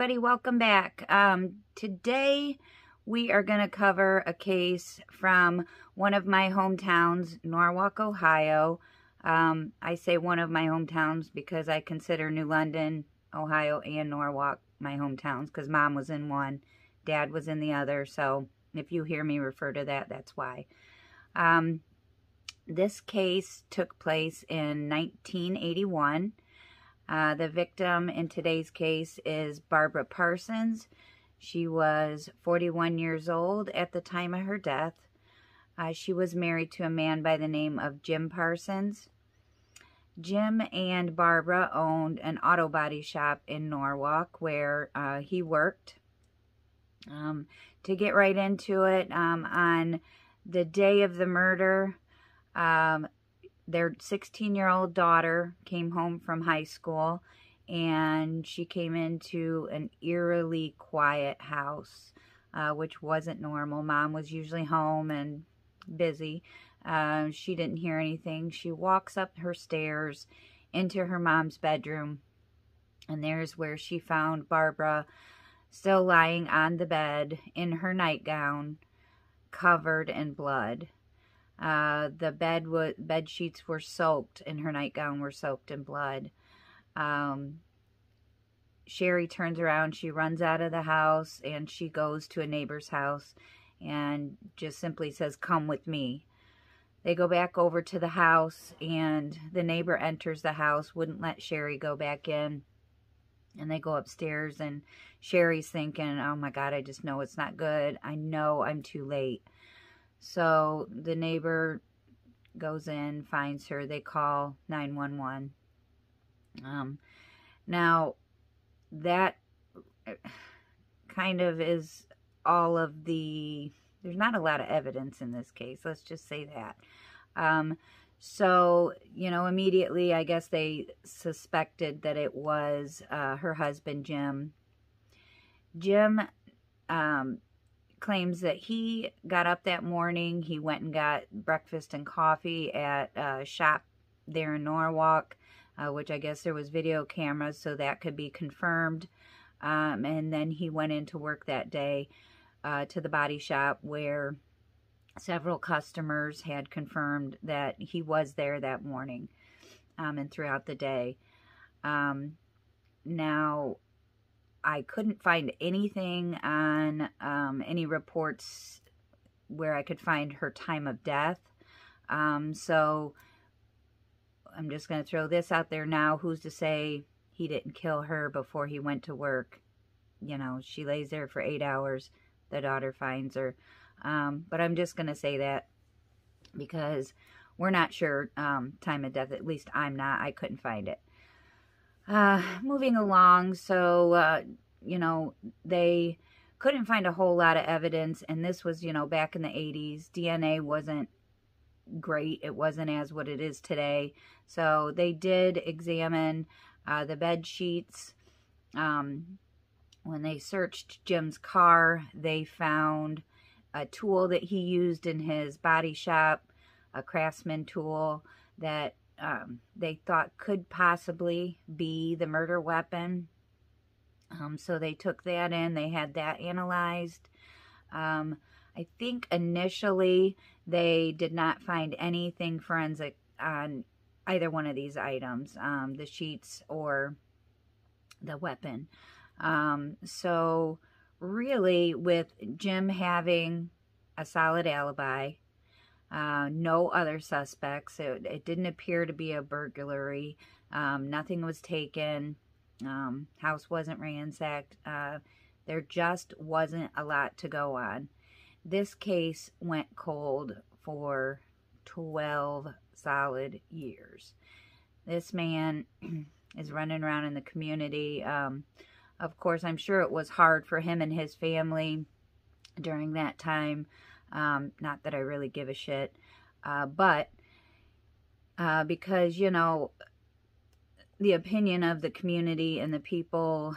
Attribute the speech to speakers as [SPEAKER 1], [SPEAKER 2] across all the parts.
[SPEAKER 1] everybody, welcome back. Today we are going to cover a case from one of my hometowns, Norwalk, Ohio. I say one of my hometowns because I consider New London, Ohio and Norwalk my hometowns, because Mom was in one, Dad was in the other, so if you hear me refer to that, that's why. This case took place in 1981. The victim in today's case is Barbara Parsons. She was 41 years old at the time of her death. She was married to a man by the name of Jim Parsons. Jim and Barbara owned an auto body shop in Norwalk where he worked. To get right into it, on the day of the murder, their 16-year-old daughter came home from high school, and she came into an eerily quiet house, which wasn't normal. Mom was usually home and busy. She didn't hear anything. She walks up her stairs into her mom's bedroom, and there's where she found Barbara still lying on the bed in her nightgown, covered in blood. The bed sheets were soaked, and her nightgown were soaked in blood. Sherry turns around, she runs out of the house, and she goes to a neighbor's house and just simply says, "Come with me." They go back over to the house, and the neighbor enters the house, wouldn't let Sherry go back in. And they go upstairs, and Sherry's thinking, oh my God, I just know it's not good. I know I'm too late. So the neighbor goes in, finds her, they call 911. Now, that kind of is all of the, there's not a lot of evidence in this case, let's just say that. So, you know, immediately, I guess they suspected that it was her husband, Jim. Jim claims that he got up that morning, he went and got breakfast and coffee at a shop there in Norwalk, which I guess there was video cameras, so that could be confirmed. And then he went into work that day to the body shop, where several customers had confirmed that he was there that morning and throughout the day. Now, I couldn't find anything on any reports where I could find her time of death. So I'm just going to throw this out there now. Who's to say he didn't kill her before he went to work? You know, she lays there for 8 hours. The daughter finds her. But I'm just going to say that because we're not sure time of death. At least I'm not. I couldn't find it. Moving along, so, you know, they couldn't find a whole lot of evidence, and this was, you know, back in the 80s. DNA wasn't great. It wasn't as what it is today. So they did examine the bed sheets. When they searched Jim's car, they found a tool that he used in his body shop, a Craftsman tool that they thought could possibly be the murder weapon. So they took that in. They had that analyzed. I think initially they did not find anything forensic on either one of these items, the sheets or the weapon. So really, with Jim having a solid alibi, no other suspects, it didn't appear to be a burglary, nothing was taken, house wasn't ransacked, there just wasn't a lot to go on. This case went cold for 12 solid years. This man is running around in the community. Of course, I'm sure it was hard for him and his family during that time. Not that I really give a shit. But because, you know, the opinion of the community and the people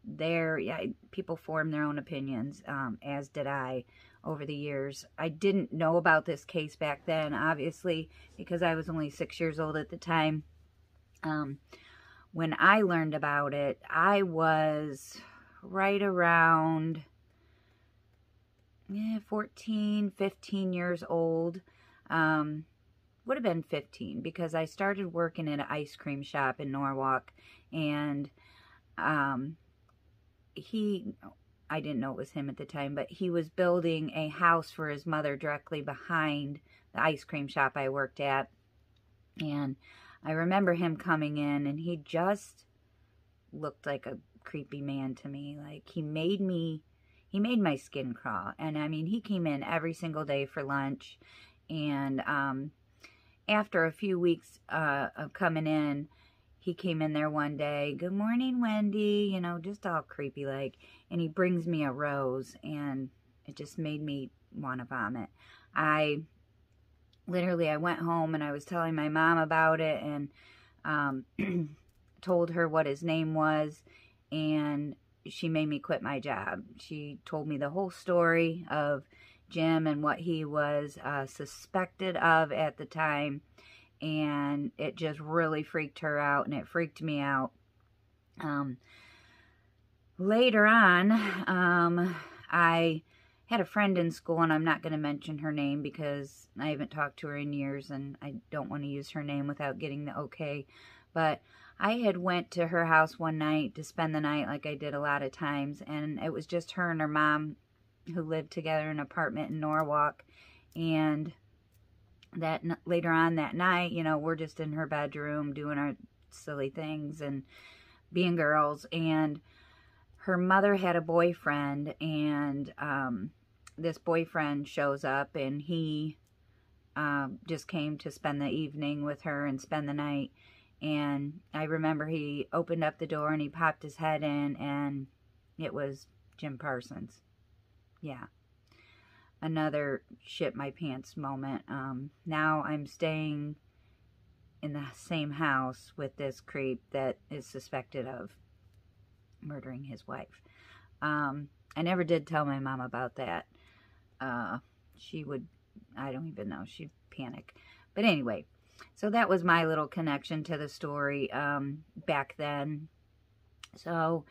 [SPEAKER 1] there, yeah, people form their own opinions, as did I over the years. I didn't know about this case back then, obviously, because I was only 6 years old at the time. When I learned about it, I was right around 14, 15 years old. Would have been 15 because I started working at an ice cream shop in Norwalk, and I didn't know it was him at the time, but he was building a house for his mother directly behind the ice cream shop I worked at. And I remember him coming in, and he just looked like a creepy man to me. Like, he made my skin crawl. And I mean, he came in every single day for lunch. And after a few weeks of coming in, he came in there one day, "Good morning, Wendy," you know, just all creepy like, and he brings me a rose, and it just made me want to vomit. I went home and I was telling my mom about it, and told her what his name was, and she made me quit my job. She told me the whole story of Jim and what he was suspected of at the time, and it just really freaked her out, and it freaked me out. Later on, I had a friend in school, and I'm not going to mention her name because I haven't talked to her in years, and I don't want to use her name without getting the okay, but I had went to her house one night to spend the night like I did a lot of times, and it was just her and her mom who lived together in an apartment in Norwalk. And that later on that night, you know, we're just in her bedroom doing our silly things and being girls, and her mother had a boyfriend, and this boyfriend shows up, and he just came to spend the evening with her and spend the night. And I remember he opened up the door and he popped his head in, and it was Jim Parsons. Yeah. Another shit my pants moment. Now I'm staying in the same house with this creep that is suspected of murdering his wife. I never did tell my mom about that. She would, I don't even know, she'd panic. But anyway, so that was my little connection to the story back then. So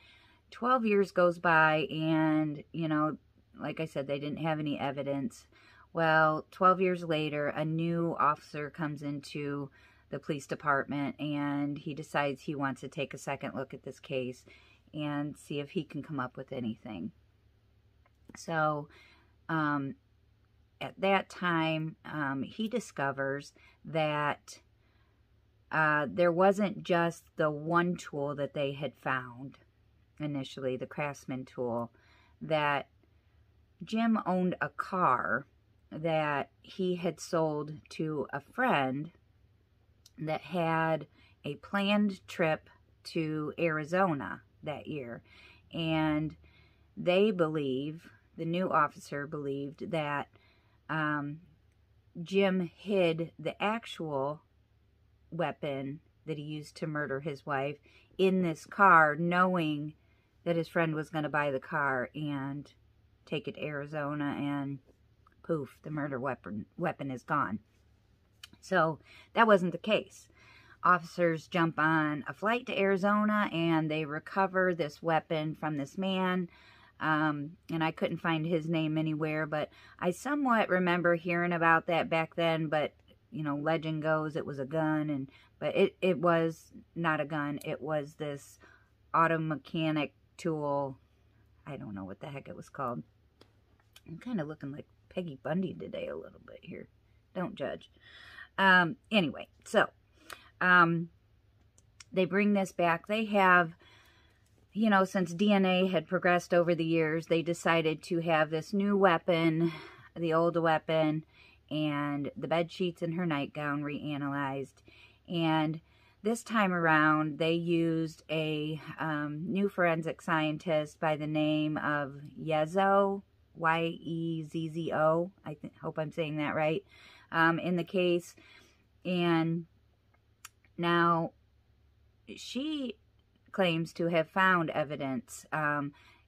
[SPEAKER 1] 12 years goes by, and, you know, like I said, they didn't have any evidence. Well, 12 years later, a new officer comes into the police department, and he decides he wants to take a second look at this case and see if he can come up with anything. So, at that time, he discovers that there wasn't just the one tool that they had found initially, the Craftsman tool, that Jim owned a car that he had sold to a friend that had a planned trip to Arizona that year. And they believe, the new officer believed, that Jim hid the actual weapon that he used to murder his wife in this car, knowing that his friend was going to buy the car and take it to Arizona, and poof, the murder weapon is gone. So that wasn't the case. Officers jump on a flight to Arizona, and they recover this weapon from this man. And I couldn't find his name anywhere, but I somewhat remember hearing about that back then. But, you know, legend goes it was a gun, but it was not a gun. It was this auto mechanic tool. I don't know what the heck it was called. I'm kind of looking like Peggy Bundy today a little bit here. Don't judge. Anyway, so they bring this back. They have, you know, since DNA had progressed over the years, they decided to have this new weapon, the old weapon, and the bed sheets in her nightgown reanalyzed. And this time around, they used a new forensic scientist by the name of Yezzo, Y-E-Z-Z-O. I hope I'm saying that right, in the case. And now she claims to have found evidence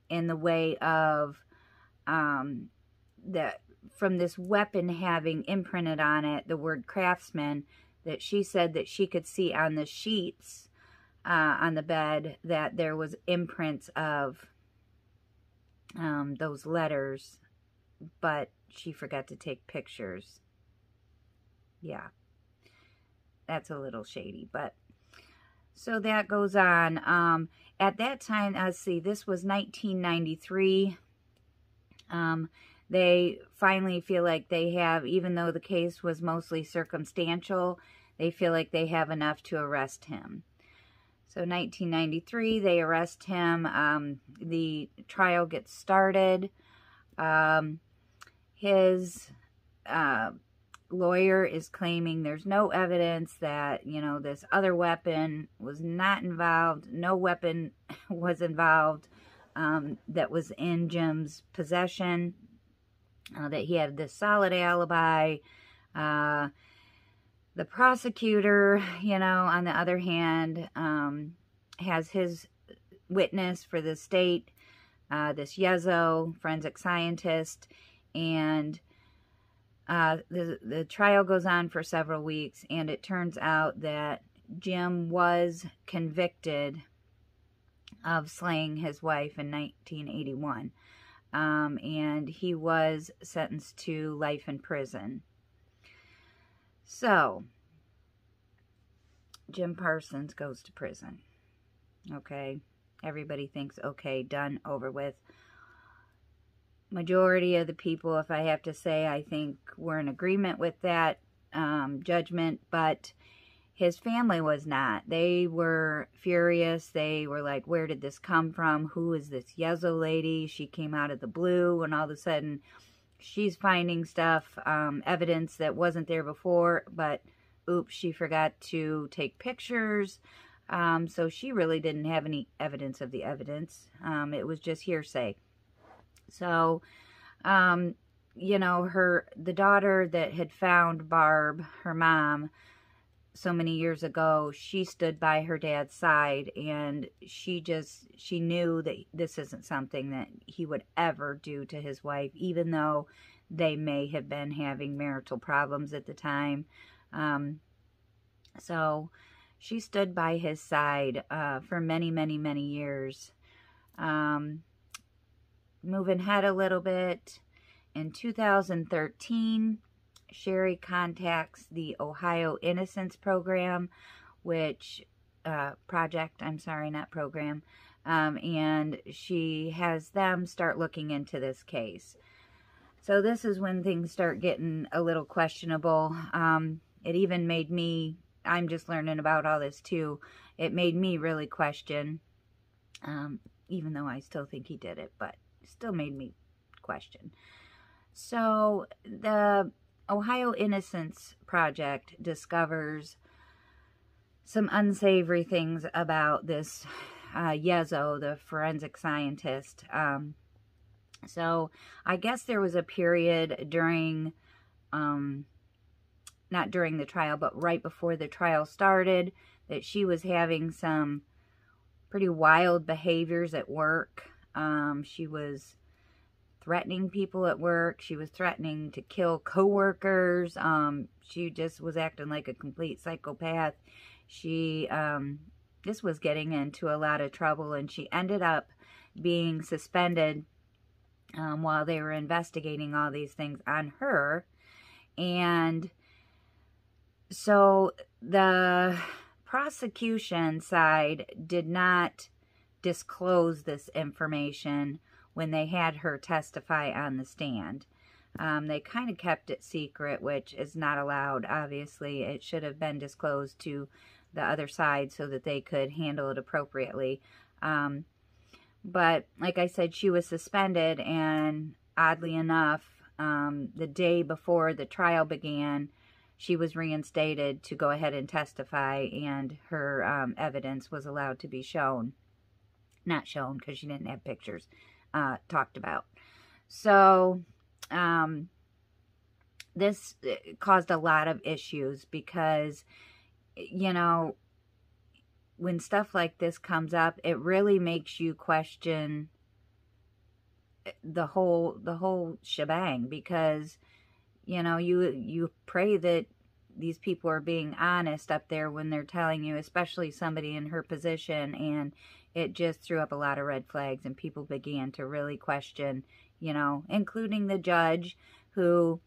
[SPEAKER 1] in the way of from this weapon having imprinted on it the word Craftsman, that she said that she could see on the sheets on the bed that there was imprints of those letters, but she forgot to take pictures. Yeah, that's a little shady, but so that goes on. At that time, let's see, this was 1993. They finally feel like they have, even though the case was mostly circumstantial, they feel like they have enough to arrest him. So 1993, they arrest him. The trial gets started. His lawyer is claiming there's no evidence that, this other weapon was not involved. No weapon was involved that was in Jim's possession. That he had this solid alibi. The prosecutor, on the other hand, has his witness for the state, this Yezo, forensic scientist, and the trial goes on for several weeks, and it turns out that Jim was convicted of slaying his wife in 1981, and he was sentenced to life in prison. So, Jim Parsons goes to prison. Okay, everybody thinks, okay, done, over with. Majority of the people, if I have to say, I think we're in agreement with that judgment, but his family was not. They were furious. They were like, where did this come from? Who is this Yezo lady? She came out of the blue, and all of a sudden she's finding stuff, evidence that wasn't there before, but oops, she forgot to take pictures. So she really didn't have any evidence of the evidence. It was just hearsay. So, the daughter that had found Barb, her mom, so many years ago, she stood by her dad's side, and she knew that this isn't something that he would ever do to his wife, even though they may have been having marital problems at the time. So she stood by his side for many, many, many years. Moving ahead a little bit, in 2013, Sherry contacts the Ohio Innocence Program, and she has them start looking into this case. So this is when things start getting a little questionable. It even made me, I'm just learning about all this too, it made me really question, even though I still think he did it, but it still made me question. So the Ohio Innocence Project discovers some unsavory things about this Yezo, the forensic scientist. So I guess there was a period during, not during the trial, but right before the trial started, that she was having some pretty wild behaviors at work. She was threatening people at work. She was threatening to kill coworkers. She just was acting like a complete psychopath. She just was getting into a lot of trouble, and she ended up being suspended while they were investigating all these things on her. And so the prosecution side did not disclose this information when they had her testify on the stand. They kind of kept it secret, which is not allowed, obviously. It should have been disclosed to the other side so that they could handle it appropriately. But like I said, she was suspended, and oddly enough, the day before the trial began, she was reinstated to go ahead and testify, and her evidence was allowed to be shown. Not shown, because she didn't have pictures talked about. So this caused a lot of issues because, when stuff like this comes up, it really makes you question the whole shebang, because you pray that these people are being honest up there when they're telling you, especially somebody in her position, and it just threw up a lot of red flags, and people began to really question, you know, including the judge, who,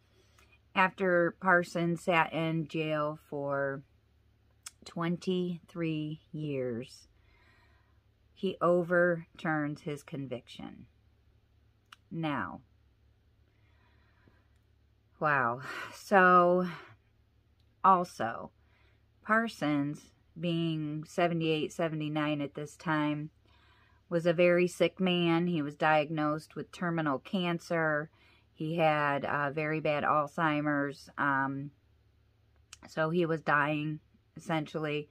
[SPEAKER 1] after Parsons sat in jail for 23 years, he overturns his conviction. Now, wow. So, also, Parsons, being 78, 79 at this time, was a very sick man. He was diagnosed with terminal cancer. He had very bad Alzheimer's. So he was dying, essentially.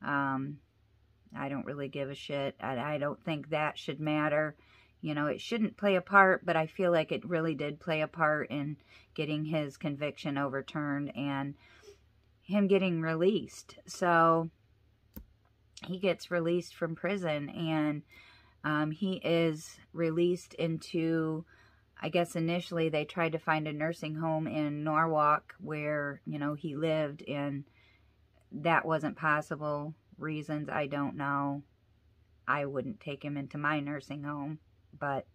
[SPEAKER 1] I don't really give a shit. I don't think that should matter. You know, it shouldn't play a part, but I feel like it really did play a part in getting his conviction overturned and him getting released. So he gets released from prison, and he is released into, I guess initially they tried to find a nursing home in Norwalk where, you know, he lived, and that wasn't possible. Reasons I don't know. I wouldn't take him into my nursing home, but,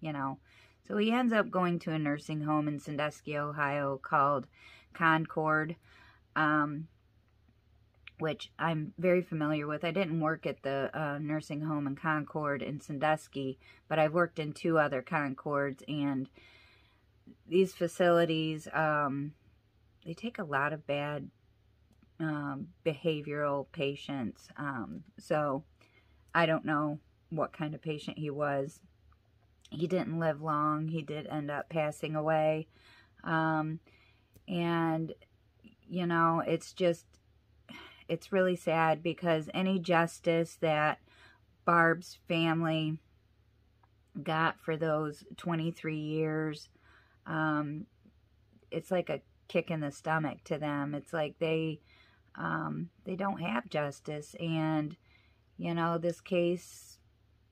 [SPEAKER 1] you know. So he ends up going to a nursing home in Sandusky, Ohio called Concord, which I'm very familiar with. I didn't work at the nursing home in Concord in Sandusky, but I've worked in 2 other Concords, and these facilities, they take a lot of bad behavioral patients. So I don't know what kind of patient he was. He didn't live long. He did end up passing away. And, you know, it's really sad, because any justice that Barb's family got for those 23 years, it's like a kick in the stomach to them. It's like they don't have justice, and, you know, this case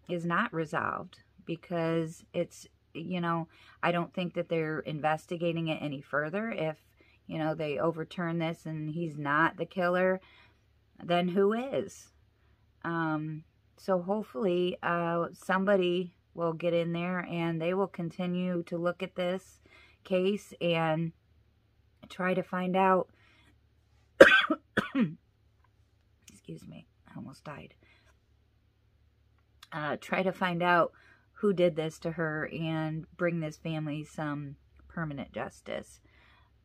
[SPEAKER 1] is not resolved because it's, you know, I don't think that they're investigating it any further. If, you know, they overturn this and he's not the killer, then who is? So hopefully somebody will get in there and they will continue to look at this case and try to find out, excuse me, I almost died. Try to find out who did this to her and bring this family some permanent justice.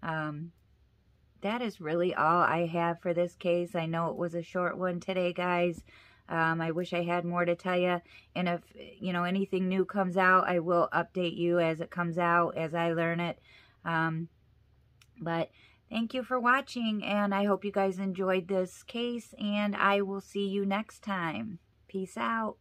[SPEAKER 1] That is really all I have for this case. I know it was a short one today, guys. I wish I had more to tell you. And if, you know, anything new comes out, I will update you as it comes out, as I learn it. But thank you for watching, and I hope you guys enjoyed this case, and I will see you next time. Peace out.